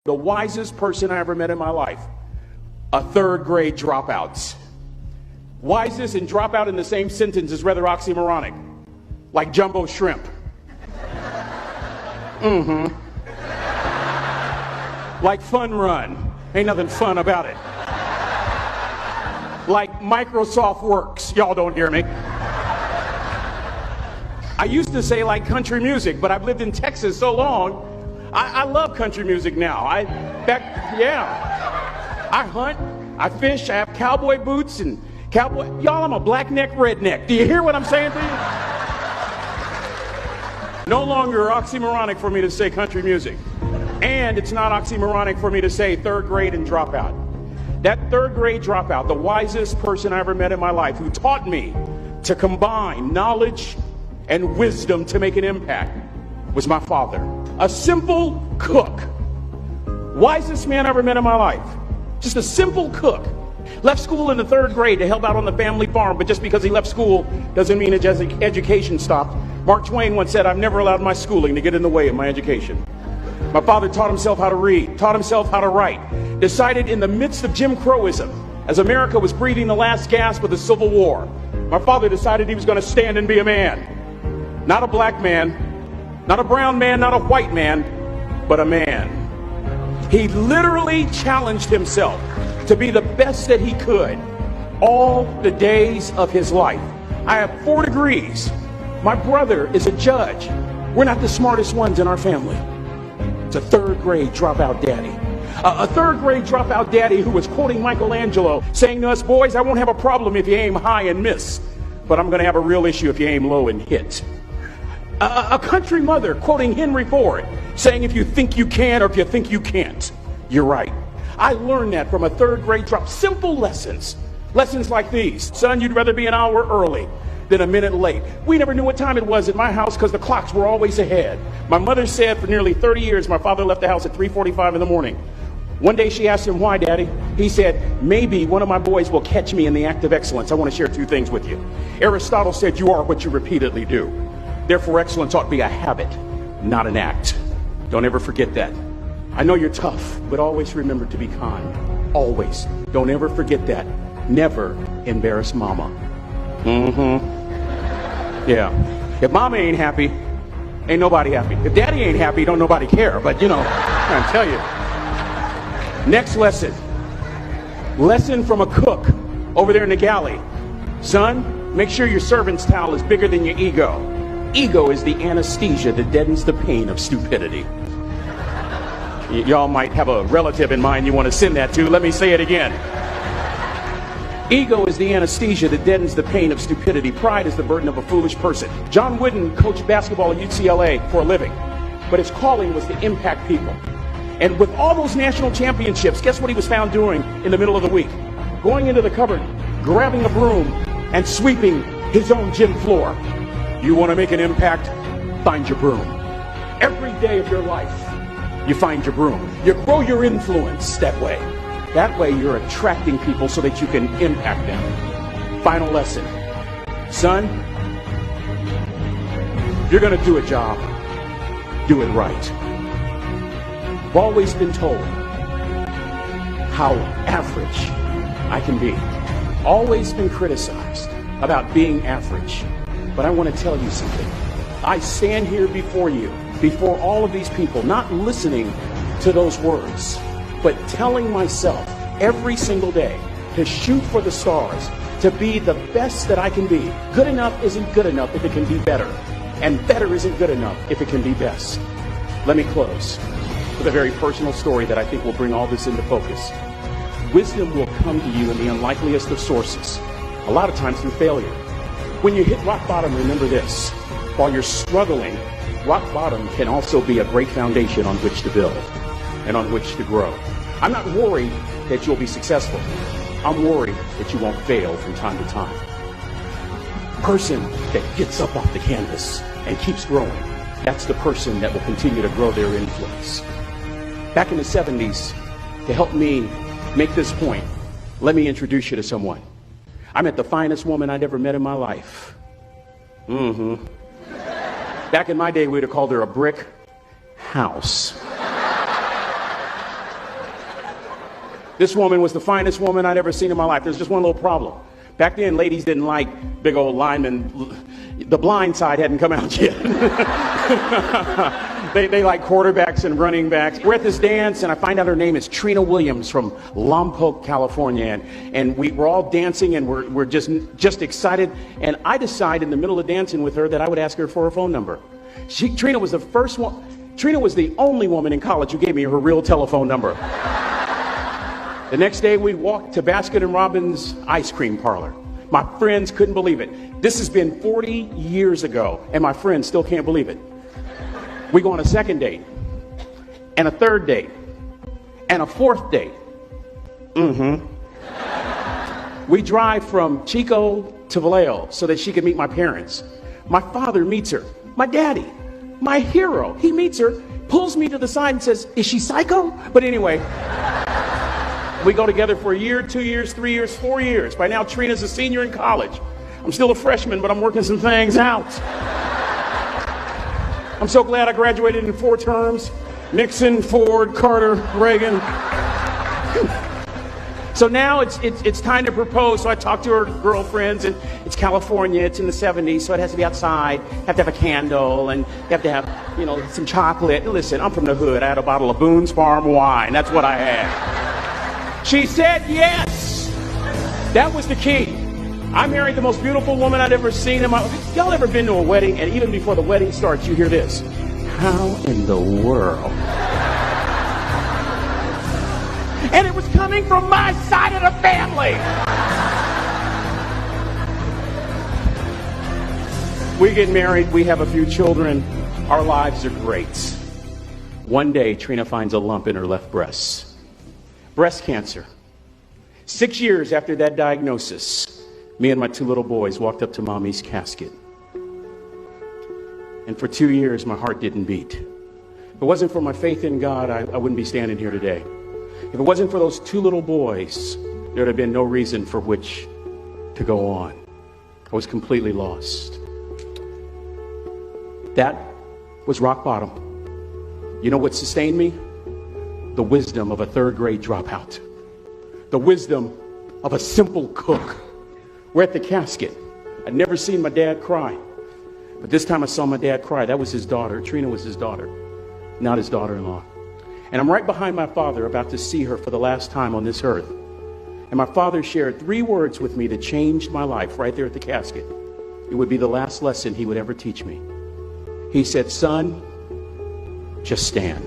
the wisest person I ever met in my life, a third grade dropout. Wisest and dropout in the same sentence is rather oxymoronic, like jumbo shrimp. Like fun run, ain't nothing fun about it. Like Microsoft Works, y'all don't hear me. I used to say like country music, but I've lived in Texas so long, I love country music now. I hunt, I fish, I have cowboy boots and cowboy. Y'all, I'm a black neck redneck. Do you hear what I'm saying to you? No longer oxymoronic for me to say country music. And it's not oxymoronic for me to say third grade and dropout. That third grade dropout, the wisest person I ever met in my life, who taught me to combine knowledge and wisdom to make an impact, was my father. A simple cook. Wisest man I ever met in my life. Just a simple cook. Left school in the third grade to help out on the family farm, but just because he left school doesn't mean his education stopped. Mark Twain once said, "I've never allowed my schooling to get in the way of my education." My father taught himself how to read, taught himself how to write, decided in the midst of Jim Crowism, as America was breathing the last gasp of the Civil War, my father decided he was going to stand and be a man. Not a black man, not a brown man, not a white man, but a man. He literally challenged himself to be the best that he could all the days of his life. I have 4 degrees. My brother is a judge. We're not the smartest ones in our family. It's a third grade dropout daddy. A third grade dropout daddy who was quoting Michelangelo, saying to us, "Boys, I won't have a problem if you aim high and miss, but I'm going to have a real issue if you aim low and hit." A country mother quoting Henry Ford, saying, "If you think you can or if you think you can't, you're right." I learned that from a third grade drop. Simple lessons. Lessons like these. Son, you'd rather be an hour early than a minute late. We never knew what time it was at my house because the clocks were always ahead. My mother said for nearly 30 years my father left the house at 3:45 in the morning. One day she asked him, "Why, Daddy?" He said, "Maybe one of my boys will catch me in the act of excellence. I want to share 2 things with you." Aristotle said, "You are what you repeatedly do." Therefore, excellence ought to be a habit, not an act. Don't ever forget that. I know you're tough, but always remember to be kind. Always. Don't ever forget that. Never embarrass mama. Yeah. If mama ain't happy, ain't nobody happy. If daddy ain't happy, don't nobody care. But, I'm trying to tell you. Next lesson. Lesson from a cook over there in the galley. Son, make sure your servant's towel is bigger than your ego. Ego is the anesthesia that deadens the pain of stupidity. Y'all might have a relative in mind you want to send that to. Let me say it again. Ego is the anesthesia that deadens the pain of stupidity. Pride is the burden of a foolish person. John Wooden coached basketball at UCLA for a living, but his calling was to impact people. And with all those national championships, guess what he was found doing in the middle of the week? Going into the cupboard, grabbing a broom, and sweeping his own gym floor. You want to make an impact? Find your broom. Every day of your life, you find your broom. You grow your influence that way. That way you're attracting people so that you can impact them. Final lesson. Son, if you're going to do a job, do it right. I've always been told how average I can be. Always been criticized about being average. But I want to tell you something. I stand here before you, before all of these people, not listening to those words, but telling myself every single day to shoot for the stars, to be the best that I can be. Good enough isn't good enough if it can be better, and better isn't good enough if it can be best. Let me close with a very personal story that I think will bring all this into focus. Wisdom will come to you in the unlikeliest of sources, a lot of times through failure. When you hit rock bottom, remember this. While you're struggling, rock bottom can also be a great foundation on which to build and on which to grow. I'm not worried that you'll be successful. I'm worried that you won't fail from time to time. Person that gets up off the canvas and keeps growing, that's the person that will continue to grow their influence. Back in the 70s, to help me make this point, let me introduce you to someone. I met the finest woman I'd ever met in my life. Back in my day, we'd have called her a brick house. This woman was the finest woman I'd ever seen in my life. There's just one little problem. Back then, ladies didn't like big old linemen. The Blind Side hadn't come out yet. They like quarterbacks and running backs. We're at this dance, and I find out her name is Trina Williams from Lompoc, California. And we're all dancing, and we're just excited. And I decide in the middle of dancing with her that I would ask her for her phone number. Trina was the first one. Trina was the only woman in college who gave me her real telephone number. The next day, we walked to Baskin & Robbins ice cream parlor. My friends couldn't believe it. This has been 40 years ago, and my friends still can't believe it. We go on a second date, and a third date, and a fourth date. We drive from Chico to Vallejo so that she could meet my parents. My father meets her. My daddy, my hero, he meets her, pulls me to the side and says, "Is she psycho?" But anyway, we go together for a year, 2 years, 3 years, 4 years. By now, Trina's a senior in college. I'm still a freshman, but I'm working some things out. I'm so glad I graduated in 4 terms. Nixon, Ford, Carter, Reagan. So now it's time to propose. So I talk to her girlfriends, and it's California. It's in the 70s, so it has to be outside. You have to have a candle, and you have to have, some chocolate. Listen, I'm from the hood. I had a bottle of Boone's Farm wine. That's what I had. She said yes. That was the key. I married the most beautiful woman I'd ever seen in my life. Y'all ever been to a wedding, and even before the wedding starts, you hear this? How in the world? And it was coming from my side of the family. We get married. We have a few children. Our lives are great. One day, Trina finds a lump in her left breast. Breast cancer. 6 years after that diagnosis, me and my 2 little boys walked up to Mommy's casket. And for 2 years, my heart didn't beat. If it wasn't for my faith in God, I wouldn't be standing here today. If it wasn't for those 2 little boys, there would have been no reason for which to go on. I was completely lost. That was rock bottom. You know what sustained me? The wisdom of a 3rd grade dropout. The wisdom of a simple cook. We're at the casket. I'd never seen my dad cry. But this time I saw my dad cry. That was his daughter. Trina was his daughter, not his daughter-in-law. And I'm right behind my father, about to see her for the last time on this earth. And my father shared 3 words with me that changed my life right there at the casket. It would be the last lesson he would ever teach me. He said, "Son, just stand.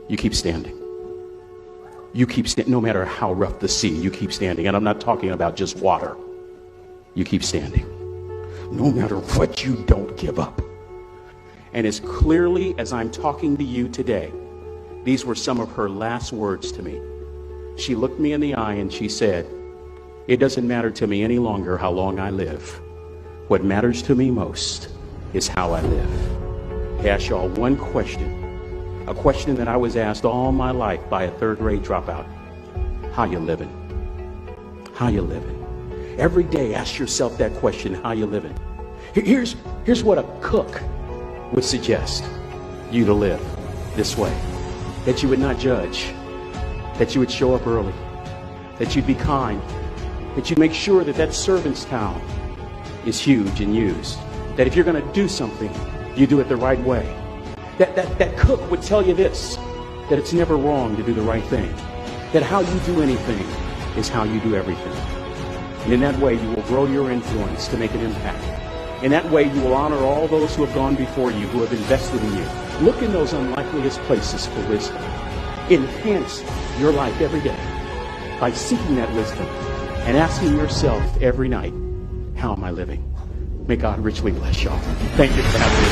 You keep standing. You keep standing, no matter how rough the sea, you keep standing." And I'm not talking about just water. You keep standing. No matter what, you don't give up. And as clearly as I'm talking to you today, these were some of her last words to me. She looked me in the eye and she said, "It doesn't matter to me any longer how long I live. What matters to me most is how I live." I ask y'all one question. A question that I was asked all my life by a 3rd grade dropout. How you living? How you living? Every day ask yourself that question, how you living? Here's what a cook would suggest you to live this way. That you would not judge. That you would show up early. That you'd be kind. That you'd make sure that servant's towel is huge and used. That if you're going to do something, you do it the right way. That cook would tell you this, that it's never wrong to do the right thing. That how you do anything is how you do everything. And in that way, you will grow your influence to make an impact. In that way, you will honor all those who have gone before you, who have invested in you. Look in those unlikeliest places for wisdom. Enhance your life every day by seeking that wisdom and asking yourself every night, how am I living? May God richly bless y'all. Thank you for having me.